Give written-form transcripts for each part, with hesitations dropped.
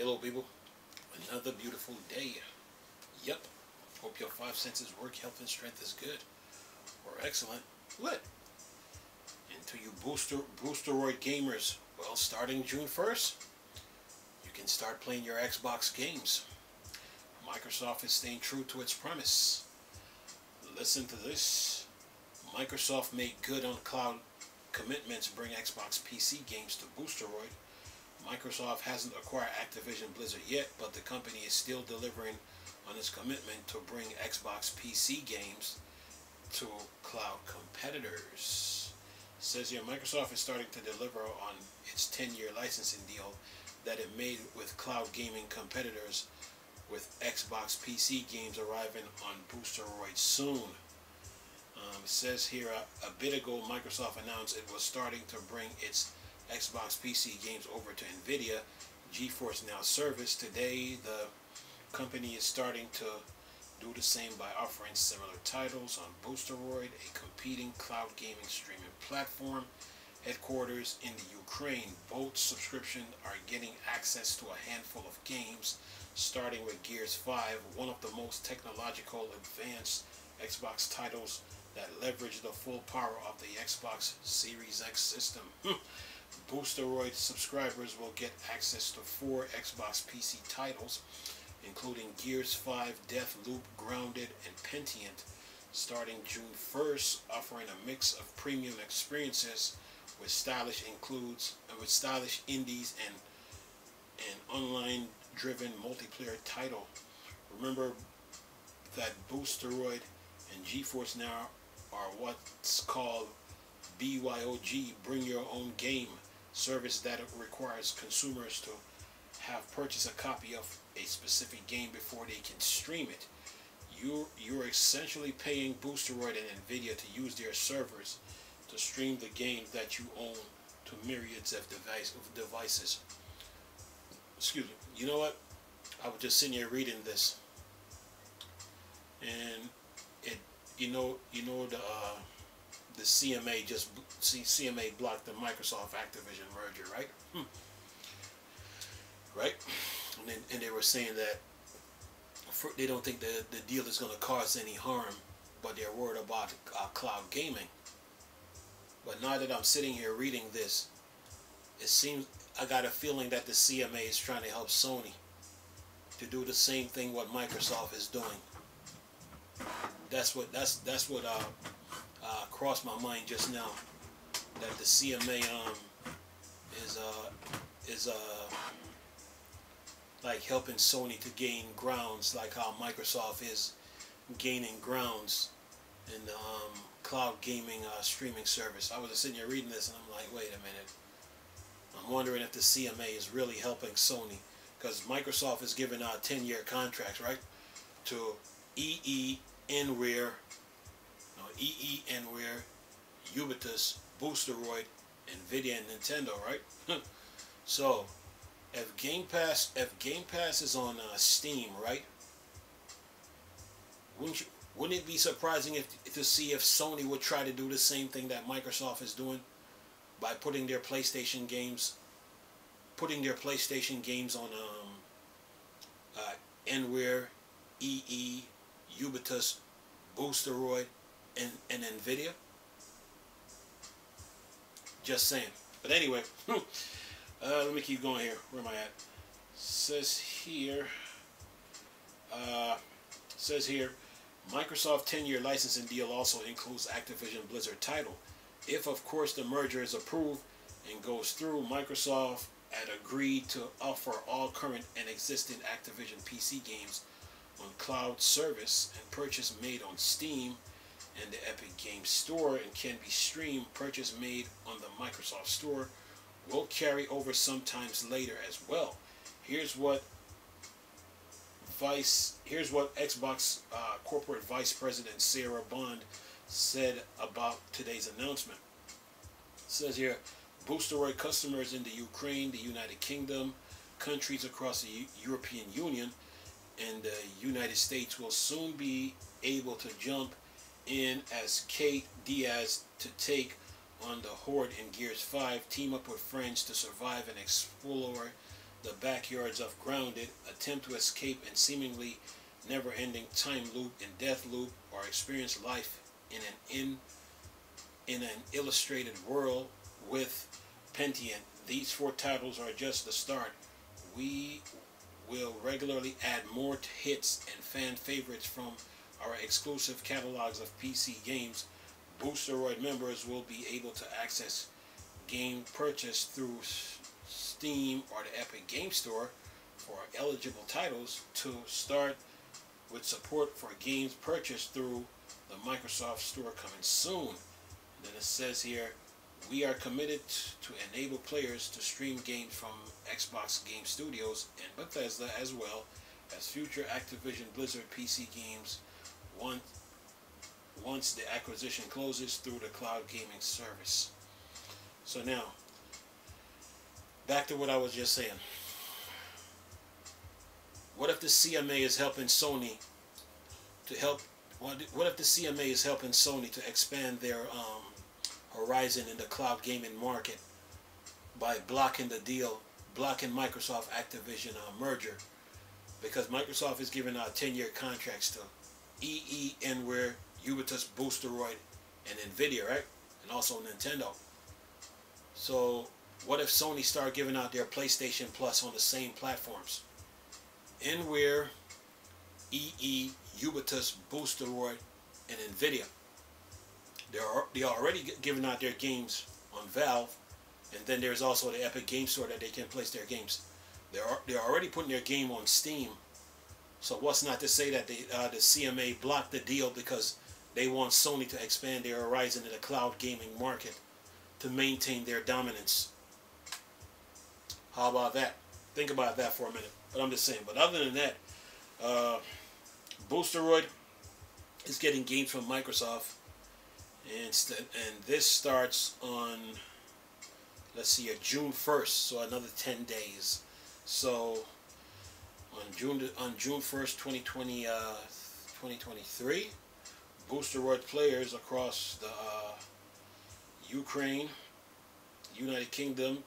Hello people, another beautiful day. Yep, hope your five senses work, health and strength is good, or excellent. Lit. And to you Boosteroid gamers, well, starting June 1st, you can start playing your Xbox games. Microsoft is staying true to its premise. Listen to this. Microsoft made good on cloud commitments to bring Xbox PC games to Boosteroid. Microsoft hasn't acquired Activision Blizzard yet, but the company is still delivering on its commitment to bring Xbox PC games to cloud competitors. It says here Microsoft is starting to deliver on its 10-year licensing deal that it made with cloud gaming competitors, with Xbox PC games arriving on Boosteroid soon. It says here a bit ago Microsoft announced it was starting to bring its Xbox PC games over to Nvidia GeForce Now service. Today the company is starting to do the same by offering similar titles on Boosteroid, a competing cloud gaming streaming platform headquarters in the Ukraine. Both subscriptions are getting access to a handful of games, starting with Gears 5, one of the most technological advanced Xbox titles that leverage the full power of the Xbox Series X system. Boosteroid subscribers will get access to 4 Xbox PC titles, including Gears 5, Deathloop, Grounded, and Pentient, starting June 1st, offering a mix of premium experiences with stylish indies and an online-driven multiplayer title. Remember that Boosteroid and GeForce Now are what's called BYOG, Bring Your Own Game, service that requires consumers to have purchased a copy of a specific game before they can stream it. You're essentially paying Boosteroid and Nvidia to use their servers to stream the games that you own to myriads of devices. Excuse me. You know what? I was just sitting here reading this, and the CMA blocked the Microsoft Activision merger, right? Right? And they were saying that they don't think the deal is going to cause any harm, but they're worried about cloud gaming. But now that I'm sitting here reading this, it seems I got a feeling that the CMA is trying to help Sony to do the same thing what Microsoft is doing. That's what crossed my mind just now, that the CMA is like helping Sony to gain grounds, like how Microsoft is gaining grounds in the cloud gaming streaming service. I was just sitting here reading this and I'm like, wait a minute. I'm wondering if the CMA is really helping Sony, because Microsoft is giving out 10-year contracts, right, to EE, Nware, Ubisoft, Boosteroid, Nvidia, and Nintendo, right? So, if Game Pass is on Steam, right? Wouldn't it be surprising to see if Sony would try to do the same thing that Microsoft is doing by putting their PlayStation games on Nware, EE, Ubisoft, Boosteroid, and Nvidia? Just saying. But anyway, let me keep going here. Where am I at? Says here, Microsoft 10-year licensing deal also includes Activision Blizzard title. If, of course, the merger is approved and goes through, Microsoft had agreed to offer all current and existing Activision PC games on cloud service, and purchase made on Steam and the Epic Games Store and can be streamed. Purchase made on the Microsoft Store will carry over sometimes later as well. Here's what Xbox corporate vice president Sarah Bond said about today's announcement. It says here, Boosteroid customers in the Ukraine, the United Kingdom, countries across the European Union, and the United States will soon be able to jump in as Kate Diaz to take on the Horde in Gears 5, team up with friends to survive and explore the backyards of grounded, attempt to escape and seemingly never-ending time loop and death loop, or experience life in an illustrated world with Pentient. These 4 titles are just the start. We will regularly add more hits and fan favorites from our exclusive catalogs of PC games. Boosteroid members will be able to access game purchase through Steam or the Epic Game Store for eligible titles, to start with support for games purchased through the Microsoft Store coming soon. And then it says here, we are committed to enable players to stream games from Xbox Game Studios and Bethesda, as well as future Activision Blizzard PC games once the acquisition closes through the cloud gaming service. So now, back to what I was just saying. What if the CMA is helping Sony to help? What if the CMA is helping Sony to expand their horizon in the cloud gaming market by blocking the deal, blocking Microsoft Activision merger, because Microsoft is giving out 10-year contracts to EE, Enware, Ubisoft, Boosteroid, and Nvidia, right? And also Nintendo. So what if Sony start giving out their PlayStation Plus on the same platforms? Enware, EE, Ubisoft, Boosteroid, and Nvidia. They're already giving out their games on Valve, and then there's also the Epic Game Store that they can place their games. They're already putting their game on Steam. So what's not to say that the CMA blocked the deal because they want Sony to expand their horizon in the cloud gaming market to maintain their dominance? How about that? Think about that for a minute. But I'm just saying. But other than that, Boosteroid is getting games from Microsoft, and this starts on, let's see, June 1st, so another 10 days. So on June 1st, 2023, Boosteroid players across the Ukraine, United Kingdom,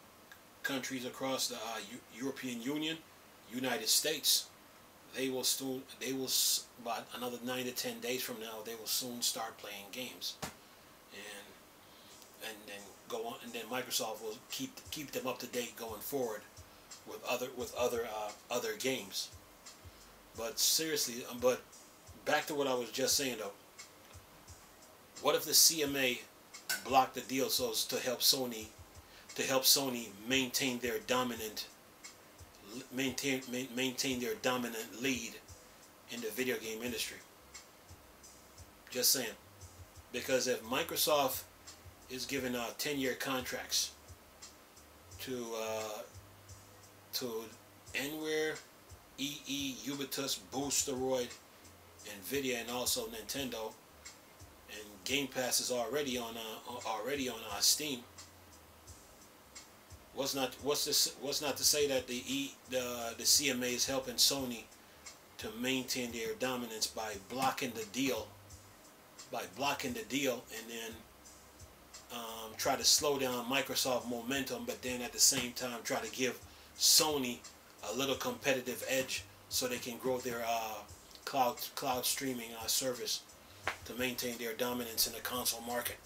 countries across the European Union, United States, they will about another 9 to 10 days from now, they will soon start playing games, and then go on, and then Microsoft will keep them up to date going forward with other games. But seriously, but back to what I was just saying though. What if the CMA blocked the deal so as to help Sony maintain their dominant lead in the video game industry? Just saying. Because if Microsoft is giving out 10-year contracts to Enware, EE, Ubisoft, Boosteroid, Nvidia, and also Nintendo, and Game Pass is already on Steam. What's not to say that the CMA is helping Sony to maintain their dominance by blocking the deal, and then try to slow down Microsoft momentum, but then at the same time try to give Sony a little competitive edge so they can grow their cloud streaming service to maintain their dominance in the console market.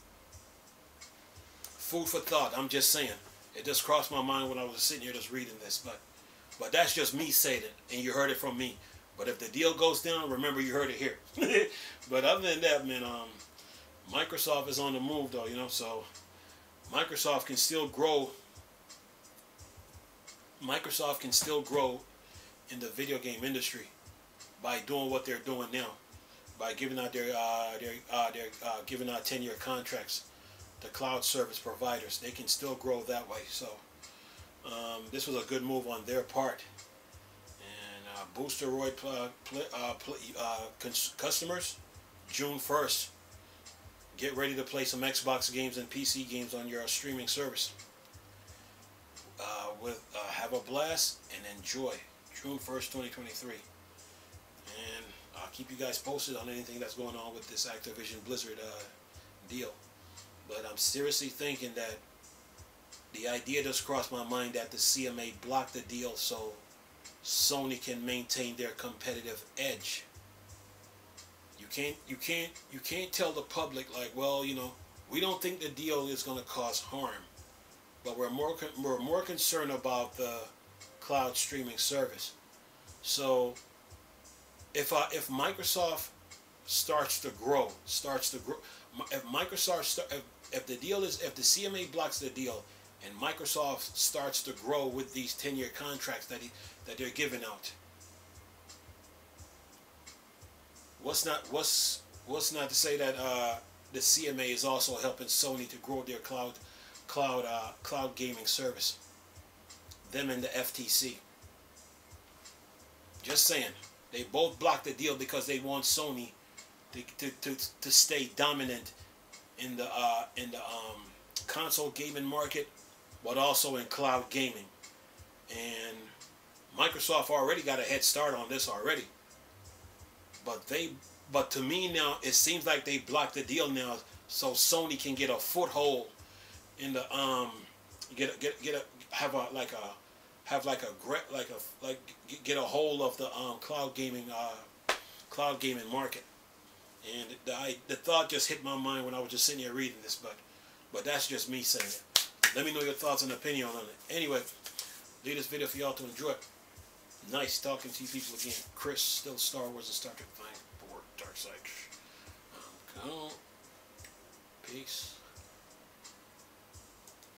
Food for thought. I'm just saying. It just crossed my mind when I was sitting here just reading this, but that's just me saying it, and you heard it from me. But if the deal goes down, remember you heard it here. But other than that, man, Microsoft is on the move though, so Microsoft can still grow. Microsoft can still grow in the video game industry by doing what they're doing now, by giving out their 10-year contracts to cloud service providers. They can still grow that way. So this was a good move on their part. And Boosteroid customers, June 1st, get ready to play some Xbox games and PC games on your streaming service. Have a blast and enjoy. June 1st, 2023. And I'll keep you guys posted on anything that's going on with this Activision Blizzard deal. But I'm seriously thinking that the idea just crossed my mind that the CMA blocked the deal so Sony can maintain their competitive edge. You can't tell the public like, well, you know, we don't think the deal is going to cause harm, but we're more concerned about the cloud streaming service. So if Microsoft starts to grow, if Microsoft if the deal is, if the CMA blocks the deal and Microsoft starts to grow with these 10-year contracts that they're giving out, what's not to say that the CMA is also helping Sony to grow their cloud gaming service, them and the FTC. Just saying, they both blocked the deal because they want Sony to stay dominant in the console gaming market, but also in cloud gaming. And Microsoft already got a head start on this already. But to me now, it seems like they blocked the deal now, so Sony can get a foothold in the get a hold of the cloud gaming market. And the thought just hit my mind when I was just sitting here reading this, but that's just me saying it. Let me know your thoughts and opinion on it. Anyway, leave this video for y'all to enjoy. Nice talking to you people again. Chris, still Star Wars and Star Trek fan. Dark Side. Peace.